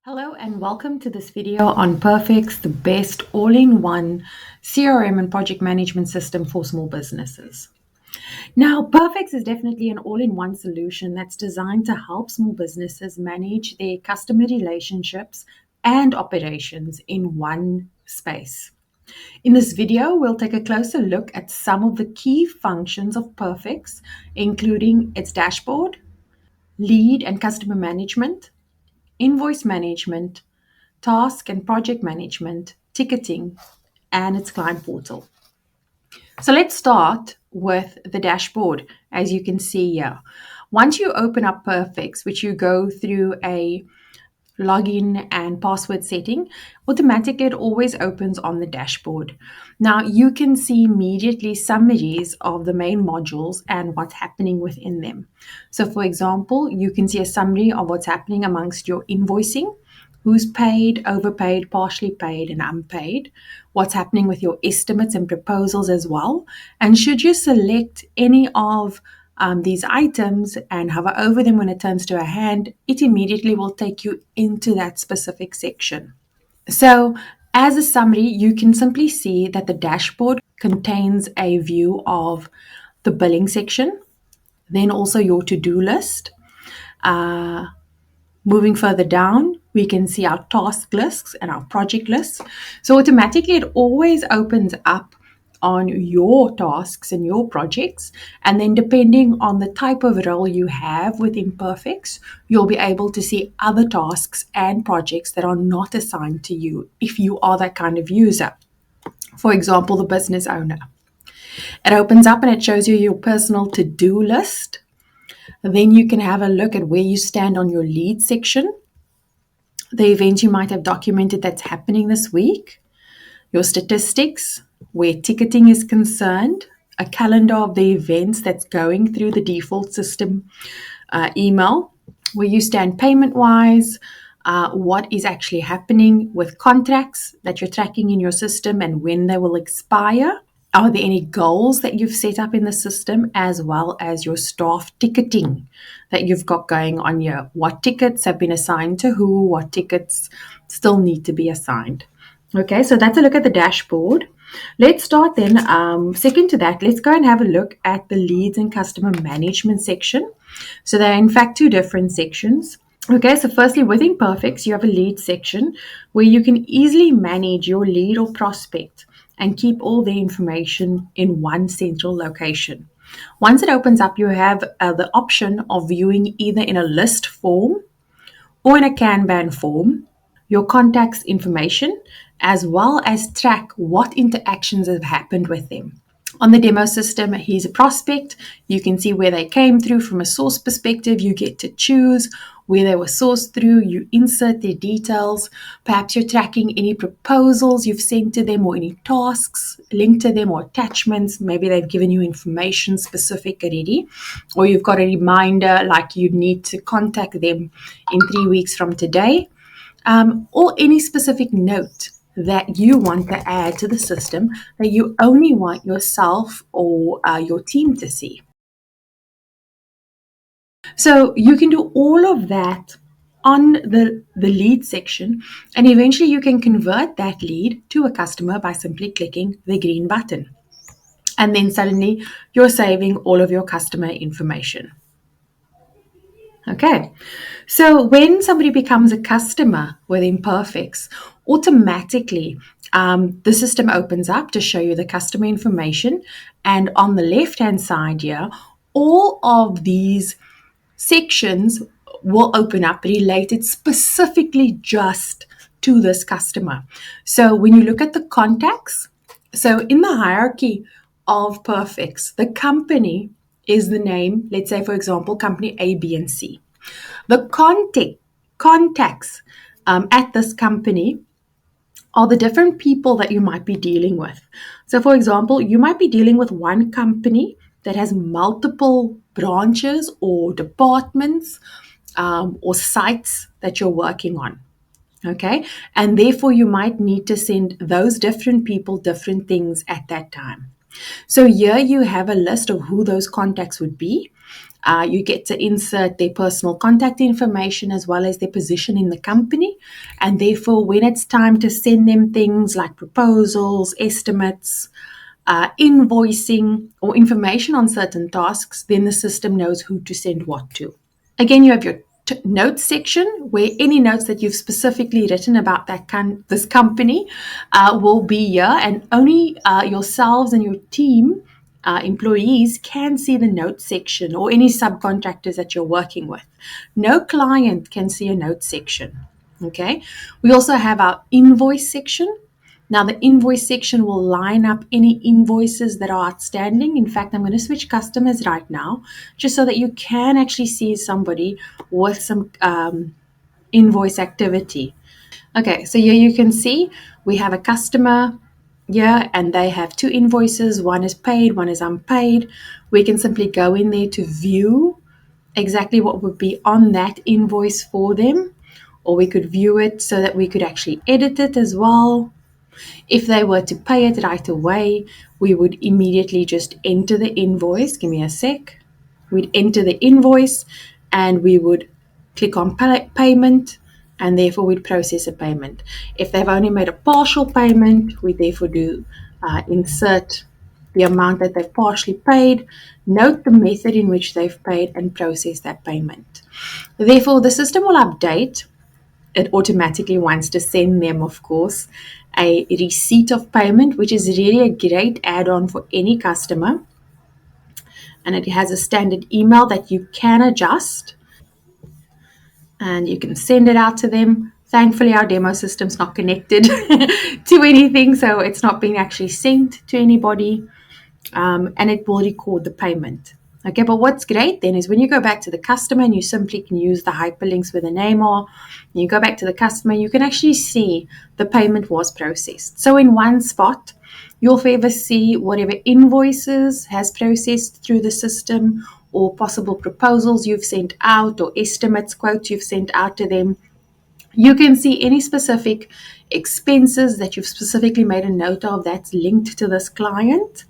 Hello and welcome to this video on Perfex, the best all-in-one CRM and project management system for small businesses. Now, Perfex is definitely an all-in-one solution that's designed to help small businesses manage their customer relationships and operations in one space. In this video, we'll take a closer look at some of the key functions of Perfex, including its dashboard, lead and customer management, invoice management, task and project management, ticketing, and its client portal. So let's start with the dashboard, as you can see here. Once you open up Perfex, which you go through a login and password setting, automatically it always opens on the dashboard. Now you can see immediately summaries of the main modules and what's happening within them. So for example, you can see a summary of what's happening amongst your invoicing, who's paid, overpaid, partially paid, and unpaid, what's happening with your estimates and proposals as well. And should you select any of these items and hover over them when it turns to a hand, it immediately will take you into that specific section. So as a summary, you can simply see that the dashboard contains a view of the billing section, then also your to-do list. Moving further down, we can see our task lists and our project lists. So automatically it always opens up on your tasks and your projects. And then depending on the type of role you have within Perfex, you'll be able to see other tasks and projects that are not assigned to you if you are that kind of user. For example, the business owner. It opens up and it shows you your personal to-do list. Then you can have a look at where you stand on your lead section, the events you might have documented that's happening this week, your statistics, where ticketing is concerned, a calendar of the events that's going through the default system email, where you stand payment-wise, what is actually happening with contracts that you're tracking in your system and when they will expire. Are there any goals that you've set up in the system, as well as your staff ticketing that you've got going on here? What tickets have been assigned to who? What tickets still need to be assigned? Okay, so that's a look at the dashboard. Let's start then. Second to that, let's go and have a look at the leads and customer management section. So there are in fact two different sections. Okay, so firstly, within Perfex, you have a lead section where you can easily manage your lead or prospect and keep all the information in one central location. Once it opens up, you have the option of viewing either in a list form or in a Kanban form your contacts information, as well as track what interactions have happened with them. On the demo system, here's a prospect. You can see where they came through from a source perspective. You get to choose where they were sourced through. You insert their details. Perhaps you're tracking any proposals you've sent to them or any tasks linked to them or attachments. Maybe they've given you information specific already, or you've got a reminder like you need to contact them in 3 weeks from today, or any specific note that you want to add to the system that you only want yourself or your team to see. So you can do all of that on the lead section, and eventually you can convert that lead to a customer by simply clicking the green button. And then suddenly you're saving all of your customer information. Okay, so when somebody becomes a customer within Perfex, automatically the system opens up to show you the customer information. And on the left-hand side here, all of these sections will open up related specifically just to this customer. So when you look at the contacts, so in the hierarchy of Perfex, the company is the name, let's say, for example, company A, B, and C. The contacts at this company are the different people that you might be dealing with. So, for example, you might be dealing with one company that has multiple branches or departments or sites that you're working on. Okay, and therefore you might need to send those different people different things at that time. So here you have a list of who those contacts would be. You get to insert their personal contact information as well as their position in the company. And therefore, when it's time to send them things like proposals, estimates, invoicing, or information on certain tasks, then the system knows who to send what to. Again, you have your notes section where any notes that you've specifically written about this company will be here, and only yourselves and your team employees can see the notes section, or any subcontractors that you're working with. No client can see a notes section. Okay. We also have our invoice section. Now, the invoice section will line up any invoices that are outstanding. In fact, I'm going to switch customers right now just so that you can actually see somebody with some invoice activity. Okay, so here you can see we have a customer here and they have two invoices. One is paid, one is unpaid. We can simply go in there to view exactly what would be on that invoice for them, or we could view it so that we could actually edit it as well. If they were to pay it right away, we would immediately just enter the invoice. Give me a sec. We'd enter the invoice and we would click on payment, and therefore we'd process a payment. If they've only made a partial payment, we therefore do insert the amount that they've partially paid, note the method in which they've paid, and process that payment. Therefore, the system will update. It automatically wants to send them, of course, a receipt of payment, which is really a great add-on for any customer. And it has a standard email that you can adjust and you can send it out to them. Thankfully, our demo system's not connected to anything, so it's not being actually sent to anybody. And it will record the payment. Okay, but what's great then is when you go back to the customer and you simply can use the hyperlinks where the name are, you go back to the customer, you can actually see the payment was processed. So in one spot, you'll forever see whatever invoices has processed through the system, or possible proposals you've sent out, or estimates, quotes you've sent out to them. You can see any specific expenses that you've specifically made a note of that's linked to this client.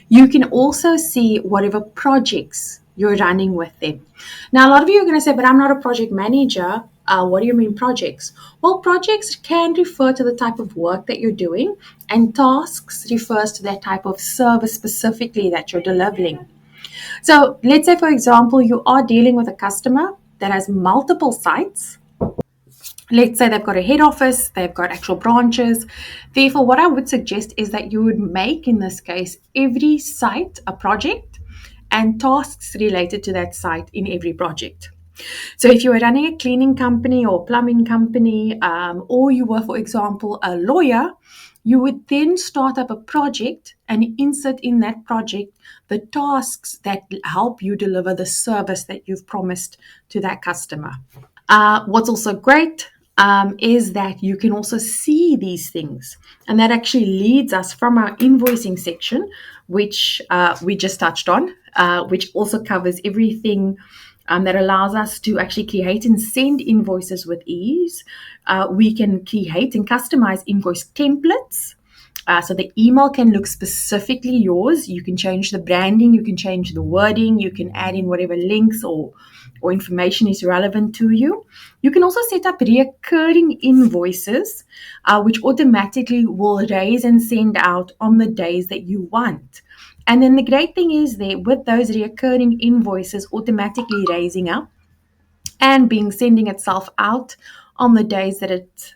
You can also see whatever projects you're running with them. Now, a lot of you are going to say, but I'm not a project manager. What do you mean projects? Well, projects can refer to the type of work that you're doing, and tasks refers to that type of service specifically that you're delivering. So let's say, for example, you are dealing with a customer that has multiple sites. Let's say they've got a head office, they've got actual branches. Therefore, what I would suggest is that you would make, in this case, every site a project and tasks related to that site in every project. So if you were running a cleaning company or plumbing company, or you were, for example, a lawyer, you would then start up a project and insert in that project the tasks that help you deliver the service that you've promised to that customer. What's also great is that you can also see these things. And that actually leads us from our invoicing section, which we just touched on, which also covers everything that allows us to actually create and send invoices with ease. We can create and customize invoice templates. So the email can look specifically yours. You can change the branding, you can change the wording, you can add in whatever links or information is relevant to you. You can also set up recurring invoices, which automatically will raise and send out on the days that you want. And then the great thing is there, with those recurring invoices automatically raising up and sending itself out on the days that it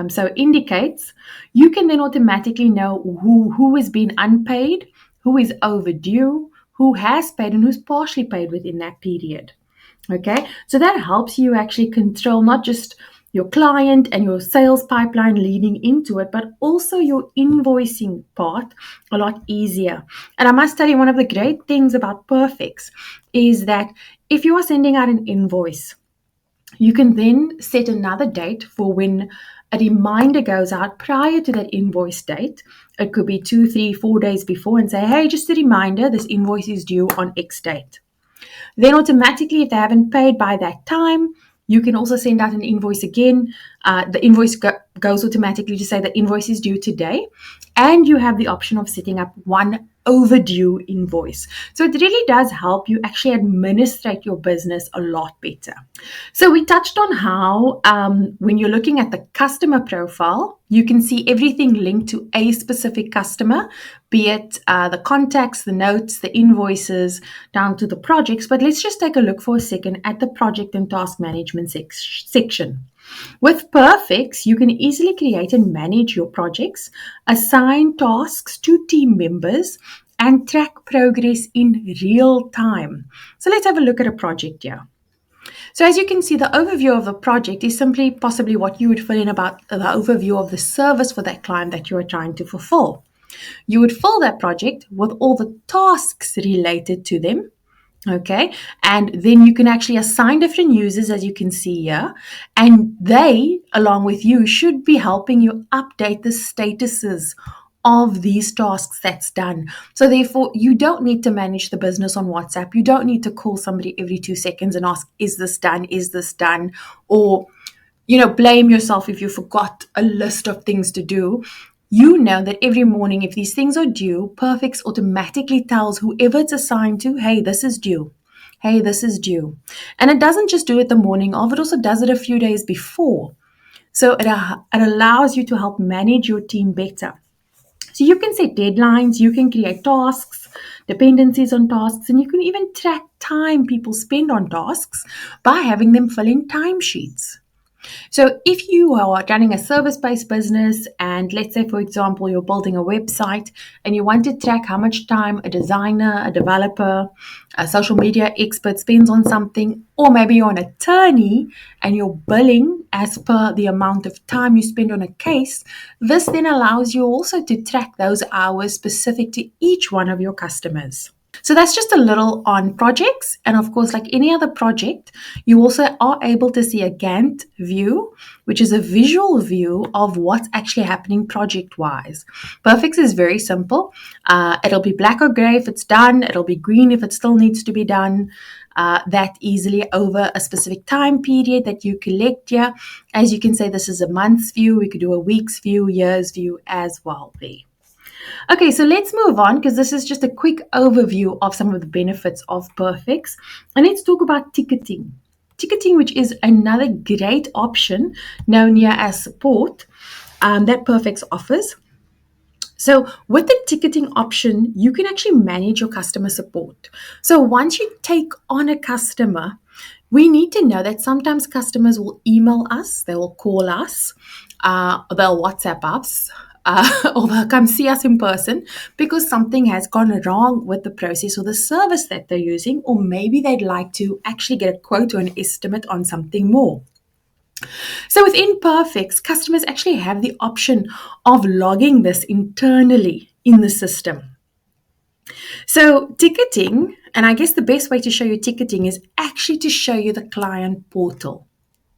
so indicates, you can then automatically know who has been unpaid, who is overdue, who has paid, and who's partially paid within that period. Okay, so that helps you actually control not just your client and your sales pipeline leading into it, but also your invoicing part a lot easier. And I must tell you, one of the great things about Perfex is that if you are sending out an invoice, you can then set another date for when a reminder goes out prior to that invoice date. It could be 2, 3, 4 days before, and say, hey, just a reminder, this invoice is due on X date. Then automatically, if they haven't paid by that time, you can also send out an invoice again. The invoice goes automatically to say the invoice is due today. And you have the option of setting up one overdue invoice. So it really does help you actually administrate your business a lot better. So we touched on how when you're looking at the customer profile, you can see everything linked to a specific customer, be it the contacts, the notes, the invoices, down to the projects. But let's just take a look for a second at the project and task management section. With Perfex, you can easily create and manage your projects, assign tasks to team members, and track progress in real time. So let's have a look at a project here. So as you can see, the overview of the project is simply possibly what you would fill in about the overview of the service for that client that you are trying to fulfill. You would fill that project with all the tasks related to them. Okay, and then you can actually assign different users, as you can see here, and they, along with you, should be helping you update the statuses of these tasks that's done. So therefore, you don't need to manage the business on WhatsApp. You don't need to call somebody every 2 seconds and ask, is this done? Is this done? Or blame yourself if you forgot a list of things to do. You know that every morning, if these things are due, Perfex automatically tells whoever it's assigned to, hey, this is due. Hey, this is due. And it doesn't just do it the morning of, it also does it a few days before. So it allows you to help manage your team better. So you can set deadlines, you can create tasks, dependencies on tasks, and you can even track time people spend on tasks by having them fill in timesheets. So if you are running a service-based business and let's say, for example, you're building a website and you want to track how much time a designer, a developer, a social media expert spends on something, or maybe you're an attorney and you're billing as per the amount of time you spend on a case, this then allows you also to track those hours specific to each one of your customers. So that's just a little on projects. And of course, like any other project, you also are able to see a Gantt view, which is a visual view of what's actually happening project-wise. Perfex is very simple. It'll be black or gray if it's done. It'll be green if it still needs to be done. That easily over a specific time period that you collect here. As you can say, this is a month's view. We could do a week's view, year's view as well there. Okay, so let's move on because this is just a quick overview of some of the benefits of Perfex. And let's talk about ticketing. Ticketing, which is another great option known here as support that Perfex offers. So with the ticketing option, you can actually manage your customer support. So once you take on a customer, we need to know that sometimes customers will email us, they will call us, they'll WhatsApp us, or they'll come see us in person because something has gone wrong with the process or the service that they're using, or maybe they'd like to actually get a quote or an estimate on something more. So within Perfex, customers actually have the option of logging this internally in the system. So ticketing, and I guess the best way to show you ticketing is actually to show you the client portal.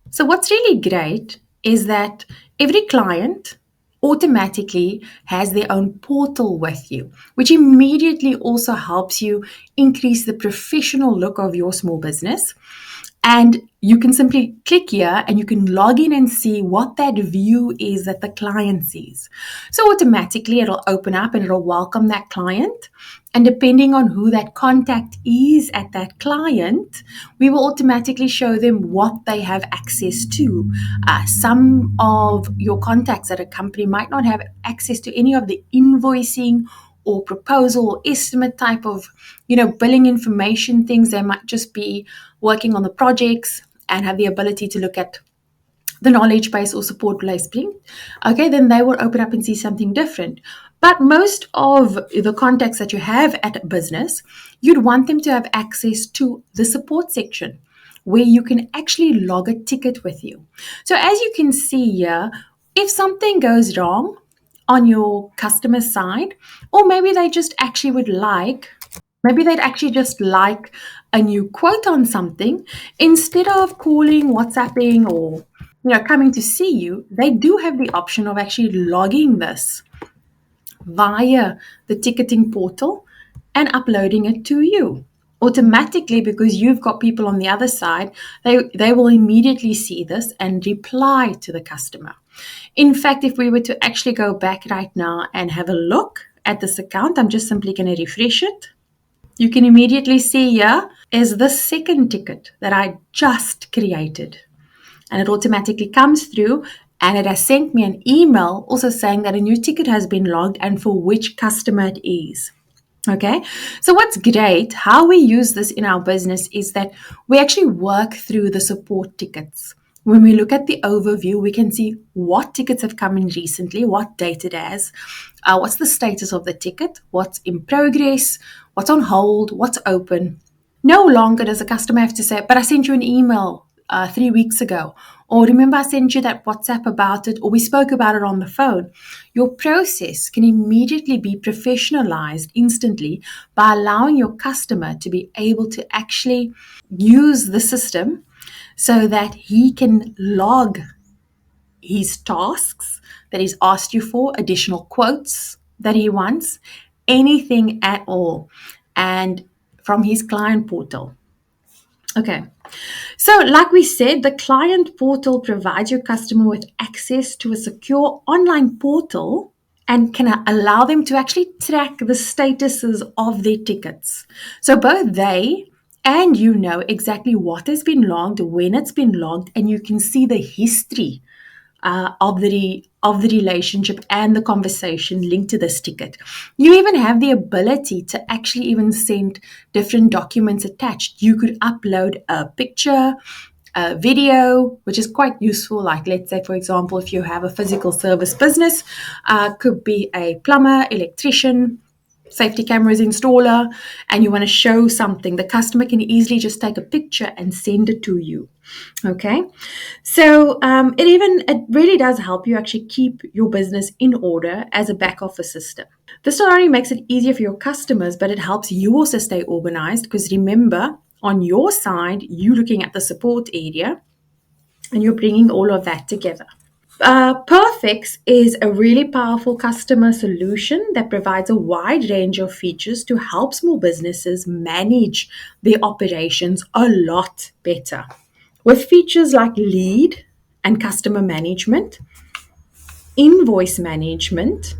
So what's really great is that every client automatically has their own portal with you, which immediately also helps you increase the professional look of your small business. And you can simply click here and you can log in and see what that view is that the client sees. So automatically it'll open up and it'll welcome that client. And depending on who that contact is at that client, we will automatically show them what they have access to. Some of your contacts at a company might not have access to any of the invoicing or proposal or estimate type of, billing information things. They might just be working on the projects and have the ability to look at the knowledge base or support base link. Okay, then they will open up and see something different. But most of the contacts that you have at a business, you'd want them to have access to the support section where you can actually log a ticket with you. So as you can see here, if something goes wrong on your customer side, or maybe they just actually would like, maybe they'd actually just like a new quote on something, instead of calling, WhatsApping, or coming to see you, they do have the option of actually logging this via the ticketing portal and uploading it to you automatically, because you've got people on the other side. They will immediately see this and reply to the customer. In fact, if we were to actually go back right now and have a look at this account, I'm just simply going to refresh it. You can immediately see here is the second ticket that I just created. And it automatically comes through, and it has sent me an email also saying that a new ticket has been logged and for which customer it is. Okay, so what's great, how we use this in our business is that we actually work through the support tickets. When we look at the overview, we can see what tickets have come in recently, what date it has, what's the status of the ticket, what's in progress, what's on hold, what's open. No longer does a customer have to say, but I sent you an email 3 weeks ago, or remember I sent you that WhatsApp about it, or we spoke about it on the phone. Your process can immediately be professionalized instantly by allowing your customer to be able to actually use the system so that he can log his tasks that he's asked you for, additional quotes that he wants, anything at all, and from his client portal. Okay, so like we said, the client portal provides your customer with access to a secure online portal and can allow them to actually track the statuses of their tickets. So both they and you know exactly what has been logged, when it's been logged, and you can see the history of the relationship and the conversation linked to this ticket. You even have the ability to actually even send different documents attached. You could upload a picture, a video, which is quite useful. Like, let's say, for example, if you have a physical service business, could be a plumber, electrician, safety cameras installer, and you want to show something, the customer can easily just take a picture and send it to you. Okay, so it really does help you actually keep your business in order as a back office system. This not only makes it easier for your customers, but it helps you also stay organized, because remember, on your side, you're looking at the support area and you're bringing all of that together. Perfex is a really powerful customer solution that provides a wide range of features to help small businesses manage their operations a lot better. With features like lead and customer management, invoice management,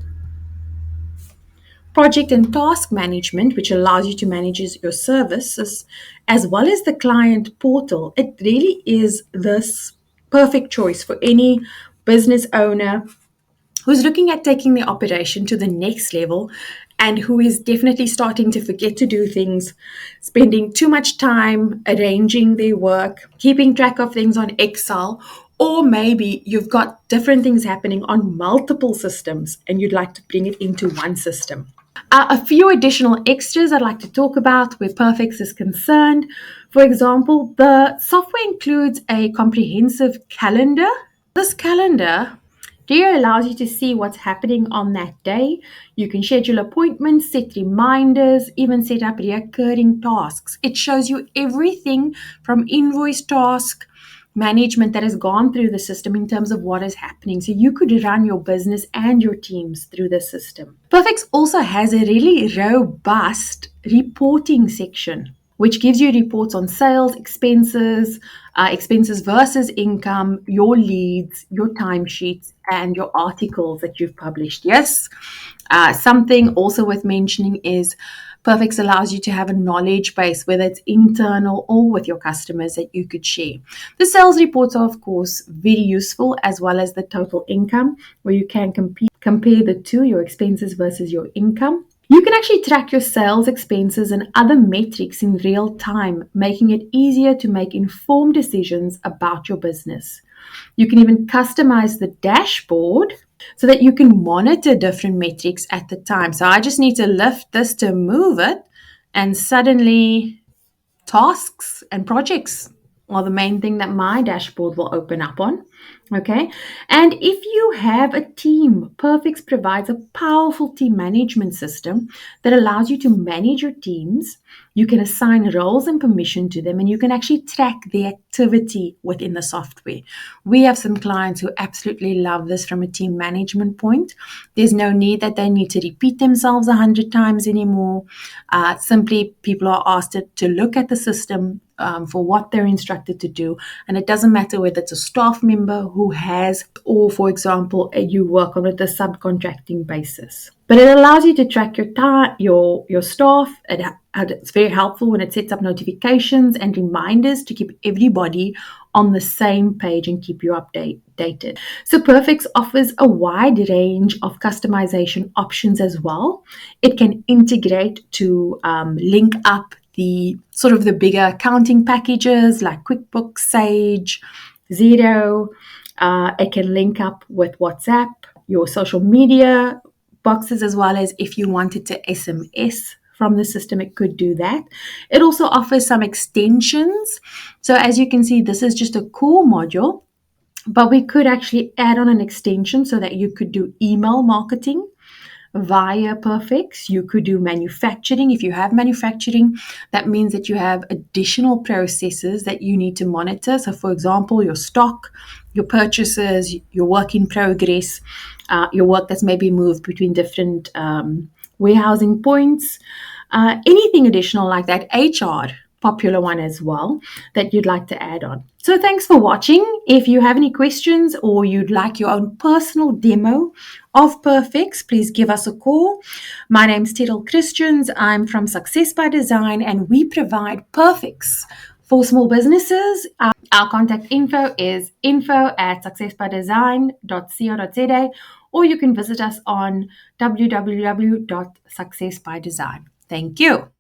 project and task management, which allows you to manage your services, as well as the client portal, it really is this perfect choice for any business owner who's looking at taking the operation to the next level and who is definitely starting to forget to do things, spending too much time arranging their work, keeping track of things on Excel, or maybe you've got different things happening on multiple systems and you'd like to bring it into one system. A few additional extras I'd like to talk about where Perfex is concerned. For example, the software includes a comprehensive calendar. This calendar here allows you to see what's happening on that day. You can schedule appointments, set reminders, even set up recurring tasks. It shows you everything from invoice task management that has gone through the system in terms of what is happening. So you could run your business and your teams through the system. Perfex also has a really robust reporting section, which gives you reports on sales, expenses versus income, your leads, your timesheets, and your articles that you've published. Yes, something also worth mentioning is Perfex allows you to have a knowledge base, whether it's internal or with your customers, that you could share. The sales reports are, of course, very useful, as well as the total income, where you can compare the two, your expenses versus your income. You can actually track your sales, expenses, and other metrics in real time, making it easier to make informed decisions about your business. You can even customize the dashboard so that you can monitor different metrics at the time. So I just need to lift this to move it, and suddenly tasks and projects are the main thing that my dashboard will open up on. Okay. And if you have a team, Perfex provides a powerful team management system that allows you to manage your teams. You can assign roles and permission to them, and you can actually track the activity within the software. We have some clients who absolutely love this from a team management point. There's no need that they need to repeat themselves 100 times anymore. Simply, people are asked to look at the system for what they're instructed to do. And it doesn't matter whether it's a staff member member who has, or for example, you work on it a subcontracting basis. But it allows you to track your time, your staff. It's very helpful when it sets up notifications and reminders to keep everybody on the same page and keep you updated. So Perfex offers a wide range of customization options as well. It can integrate to link up the sort of the bigger accounting packages like QuickBooks, Sage, Xero. It can link up with WhatsApp, your social media boxes, as well as if you wanted to SMS from the system, it could do that. It also offers some extensions. So as you can see, this is just a core module, but we could actually add on an extension so that you could do email marketing via Perfex. You could do manufacturing. If you have manufacturing, that means that you have additional processes that you need to monitor. So, for example, your stock, your purchases, your work in progress, your work that's maybe moved between different warehousing points, anything additional like that. HR, popular one as well, that you'd like to add on. So thanks for watching. If you have any questions or you'd like your own personal demo of Perfex, please give us a call. My name's Tedel Christians. I'm from Success by Design, and we provide Perfex for small businesses. Our contact info is info@successbydesign.co.za, or you can visit us on www.successbydesign. Thank you.